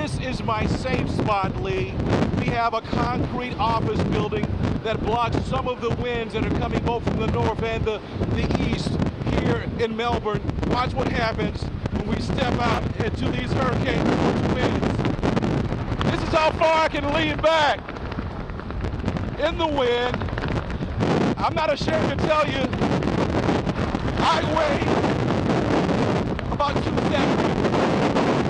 This is my safe spot, Lee. We have a concrete office building that blocks some of the winds that are coming both from the north and the east here in Melbourne. Watch what happens when we step out into these hurricane winds. This is how far I can lean back in the wind. I'm not ashamed to tell you, I weigh about 270.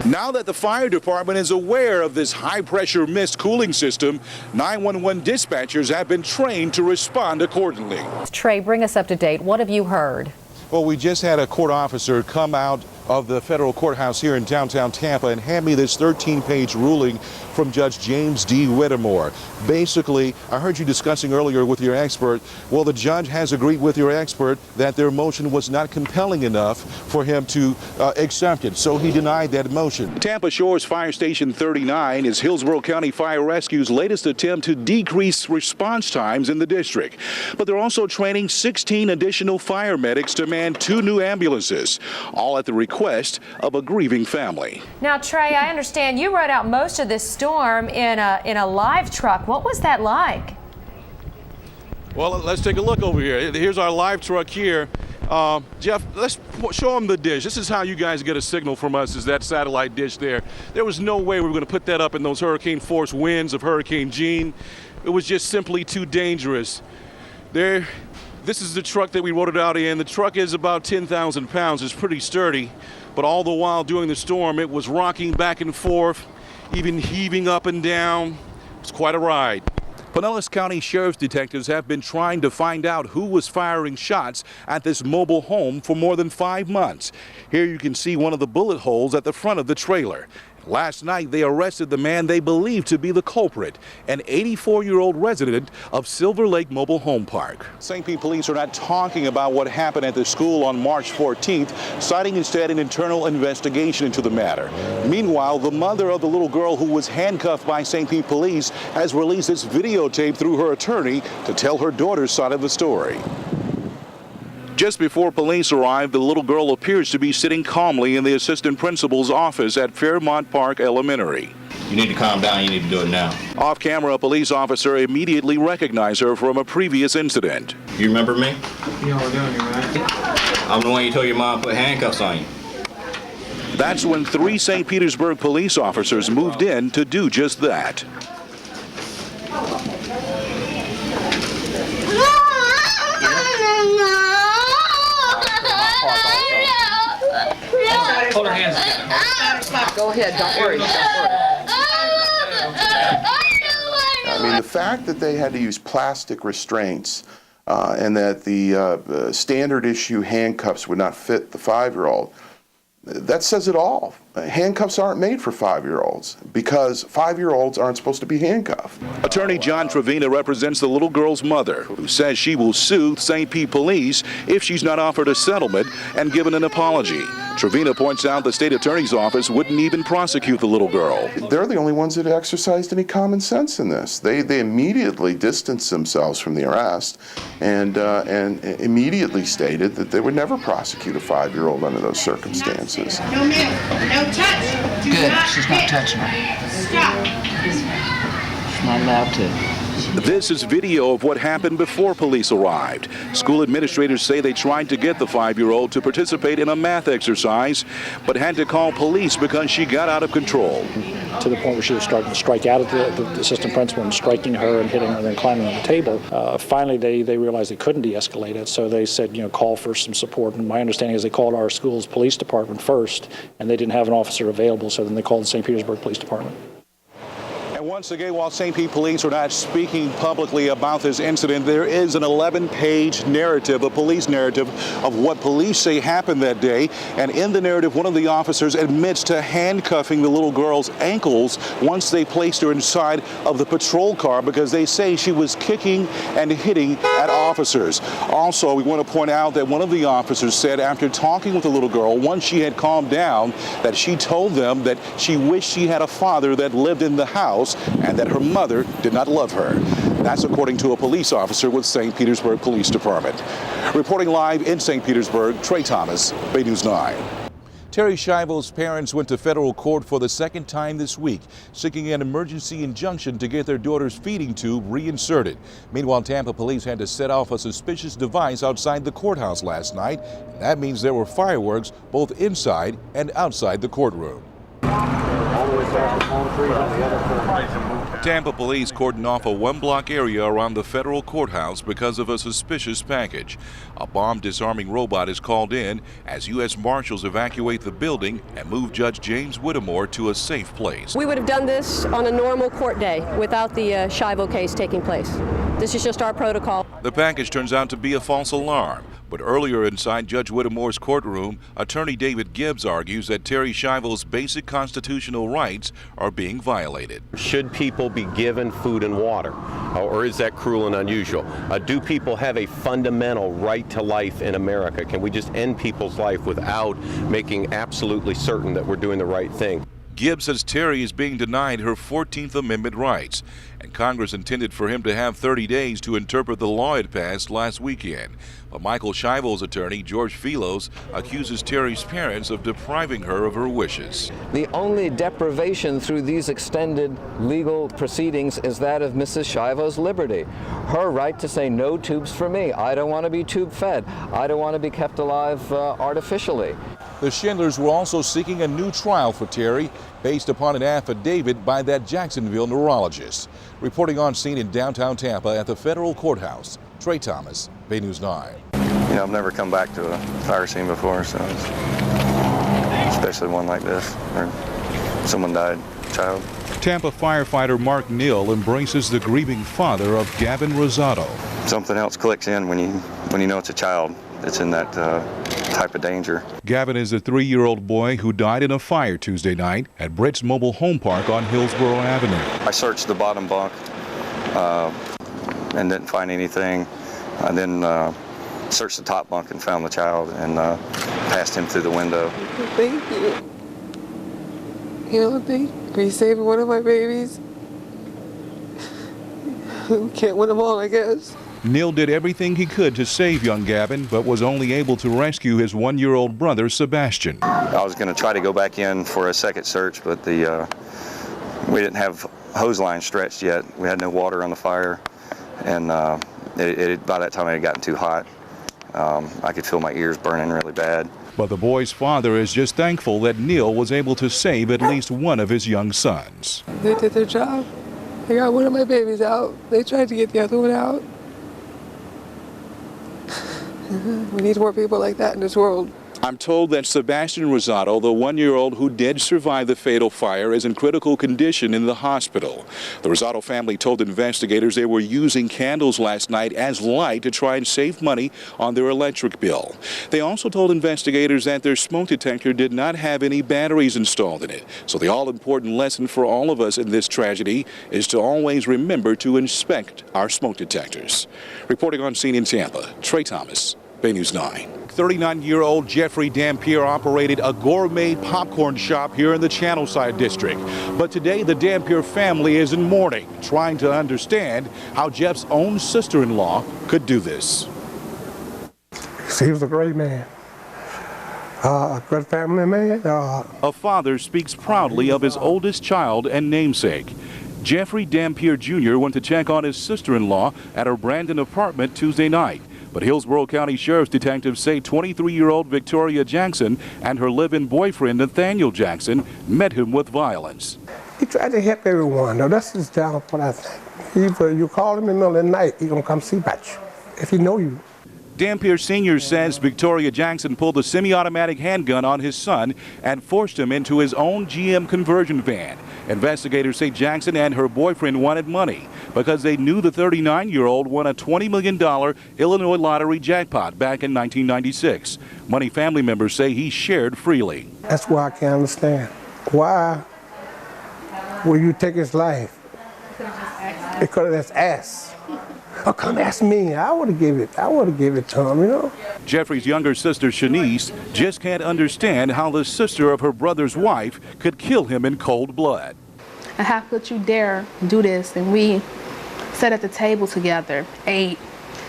Now that the fire department is aware of this high-pressure mist cooling system, 911 dispatchers have been trained to respond accordingly. Trey, bring us up to date. What have you heard? Well, we just had a court officer come out of the federal courthouse here in downtown Tampa and hand me this 13-page ruling from Judge James D. Whittemore. Basically, I heard you discussing earlier with your expert, well, the judge has agreed with your expert that their motion was not compelling enough for him to accept it, so he denied that motion. Tampa Shores Fire Station 39 is Hillsborough County Fire Rescue's latest attempt to decrease response times in the district. But they're also training 16 additional fire medics to man 2 new ambulances, all at the request of a grieving family. Now, Trey, I understand you rode out most of this storm in a live truck. What was that like? Well, let's take a look over here. Here's our live truck here. Jeff, let's show them the dish. This is how you guys get a signal from us, is that satellite dish there. There was no way we were going to put that up in those hurricane force winds of Hurricane Jeanne. It was just simply too dangerous. This is the truck that we rode it out in. The truck is about 10,000 pounds. It's pretty sturdy, but all the while during the storm, it was rocking back and forth, even heaving up and down. It was quite a ride. Pinellas County Sheriff's detectives have been trying to find out who was firing shots at this mobile home for more than 5 months. Here you can see one of the bullet holes at the front of the trailer. Last night, they arrested the man they believe to be the culprit, an 84-year-old resident of Silver Lake Mobile Home Park. St. Pete police are not talking about what happened at the school on March 14th, citing instead an internal investigation into the matter. Meanwhile, the mother of the little girl who was handcuffed by St. Pete police has released this videotape through her attorney to tell her daughter's side of the story. Just before police arrived, the little girl appears to be sitting calmly in the assistant principal's office at Fairmont Park Elementary. You need to calm down. You need to do it now. Off camera, a police officer immediately recognized her from a previous incident. You remember me? Yeah, we're doing it, right? I'm the one you told your mom put handcuffs on you. That's when 3 St. Petersburg police officers moved in to do just that. Hold her hands together. Go ahead, don't worry. I mean, the fact that they had to use plastic restraints and that the standard issue handcuffs would not fit the 5-year-old, that says it all. Handcuffs aren't made for 5-year-olds because 5-year-olds aren't supposed to be handcuffed. Attorney John Trevina represents the little girl's mother, who says she will sue St. Pete police if she's not offered a settlement and given an apology. Trevina points out the state attorney's office wouldn't even prosecute the little girl. They're the only ones that exercised any common sense in this. They immediately distanced themselves from the arrest and immediately stated that they would never prosecute a 5-year-old under those circumstances. No milk, no touch. Good, she's not touching her. Stop. She's not allowed to. This is video of what happened before police arrived. School administrators say they tried to get the 5-year-old to participate in a math exercise, but had to call police because she got out of control. To the point where she was starting to strike out at the assistant principal and striking her and hitting her and then climbing on the table. Finally, they realized they couldn't de-escalate it, so they said, call for some support. And my understanding is they called our school's police department first, and they didn't have an officer available, so then they called the St. Petersburg Police Department. And once again, while St. Pete police are not speaking publicly about this incident, there is an 11-page narrative, a police narrative of what police say happened that day. And in the narrative, one of the officers admits to handcuffing the little girl's ankles once they placed her inside of the patrol car because they say she was kicking and hitting at officers. Also, we want to point out that one of the officers said after talking with the little girl, once she had calmed down, that she told them that she wished she had a father that lived in the house and that her mother did not love her. That's according to a police officer with St. Petersburg Police Department. Reporting live in St. Petersburg, Trey Thomas, Bay News 9. Terri Schiavo's parents went to federal court for the second time this week, seeking an emergency injunction to get their daughter's feeding tube reinserted. Meanwhile, Tampa police had to set off a suspicious device outside the courthouse last night. That means there were fireworks both inside and outside the courtroom. Tampa police cordoned off a one-block area around the federal courthouse because of a suspicious package. A bomb disarming robot is called in as U.S. Marshals evacuate the building and move Judge James Whittemore to a safe place. We would have done this on a normal court day without the Schiavo case taking place. This is just our protocol. The package turns out to be a false alarm. But earlier inside Judge Whittemore's courtroom, attorney David Gibbs argues that Terri Schiavo's basic constitutional rights are being violated. Should people be given food and water, or is that cruel and unusual? Do people have a fundamental right to life in America? Can we just end people's life without making absolutely certain that we're doing the right thing? Gibbs says Terri is being denied her 14th Amendment rights, and Congress intended for him to have 30 days to interpret the law it passed last weekend. But Michael Schiavo's attorney, George Filos, accuses Terri's parents of depriving her of her wishes. The only deprivation through these extended legal proceedings is that of Mrs. Schiavo's liberty. Her right to say no tubes for me. I don't want to be tube fed. I don't want to be kept alive artificially. The Schindlers were also seeking a new trial for Terri based upon an affidavit by that Jacksonville neurologist. Reporting on scene in downtown Tampa at the federal courthouse, Trey Thomas, Bay News 9. You know, I've never come back to a fire scene before, so especially one like this where someone died, a child. Tampa firefighter Mark Neal embraces the grieving father of Gavin Rosado. Something else clicks in when you know it's a child that's in that type of danger. Gavin is a 3-year-old boy who died in a fire Tuesday night at Britt's Mobile Home Park on Hillsborough Avenue. I searched the bottom bunk and didn't find anything. I then searched the top bunk and found the child and passed him through the window. Thank you. You know, thank you for saving one of my babies. We can't win them all, I guess. Neil did everything he could to save young Gavin, but was only able to rescue his 1-year-old brother, Sebastian. I was going to try to go back in for a second search, but we didn't have hose line stretched yet. We had no water on the fire, and by that time it had gotten too hot. I could feel my ears burning really bad. But the boy's father is just thankful that Neil was able to save at least one of his young sons. They did their job. They got one of my babies out. They tried to get the other one out. We need more people like that in this world. I'm told that Sebastian Rosado, the 1-year-old who did survive the fatal fire, is in critical condition in the hospital. The Rosado family told investigators they were using candles last night as light to try and save money on their electric bill. They also told investigators that their smoke detector did not have any batteries installed in it. So the all-important lesson for all of us in this tragedy is to always remember to inspect our smoke detectors. Reporting on scene in Tampa, Trey Thomas, Bay News 9. 39-year-old Jeffrey Dampier operated a gourmet popcorn shop here in the Channelside district. But today, the Dampier family is in mourning, trying to understand how Jeff's own sister-in-law could do this. He was a great man, a good family man. A father speaks proudly of his oldest child and namesake. Jeffrey Dampier Jr. went to check on his sister-in-law at her Brandon apartment Tuesday night. But Hillsborough County Sheriff's detectives say 23-year-old Victoria Jackson and her live-in boyfriend Nathaniel Jackson met him with violence. He tried to help everyone. Now, that's his downfall, I think. If you call him in the middle of the night, he's going to come see about you, if he know you. Dampier Sr. says Victoria Jackson pulled a semi-automatic handgun on his son and forced him into his own GM conversion van. Investigators say Jackson and her boyfriend wanted money because they knew the 39-year-old won a $20 million Illinois lottery jackpot back in 1996. Money family members say he shared freely. That's why I can't understand. Why will you take his life? Because that's ass. Oh, come ask me. I would have given it to him, you know. Jeffrey's younger sister, Shanice, just can't understand how the sister of her brother's wife could kill him in cold blood. And how could you dare do this? And we sat at the table together, ate,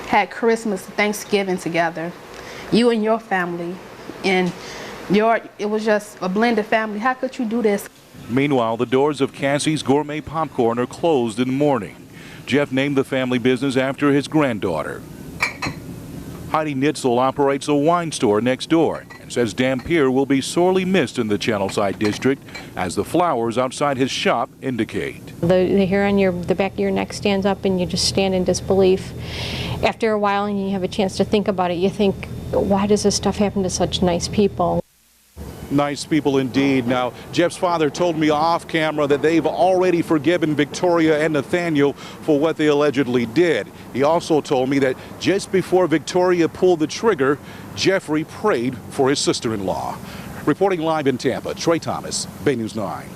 had Christmas, Thanksgiving together, you and your family, and It was just a blended family. How could you do this? Meanwhile, the doors of Cassie's Gourmet Popcorn are closed in mourning. Jeff named the family business after his granddaughter. Heidi Nitzel operates a wine store next door and says Dampier will be sorely missed in the Channelside district, as the flowers outside his shop indicate. The hair on the back of your neck stands up and you just stand in disbelief. After a while and you have a chance to think about it, you think, why does this stuff happen to such nice people? Nice people indeed. Now, Jeff's father told me off camera that they've already forgiven Victoria and Nathaniel for what they allegedly did. He also told me that just before Victoria pulled the trigger, Jeffrey prayed for his sister-in-law. Reporting live in Tampa, Trey Thomas, Bay News 9.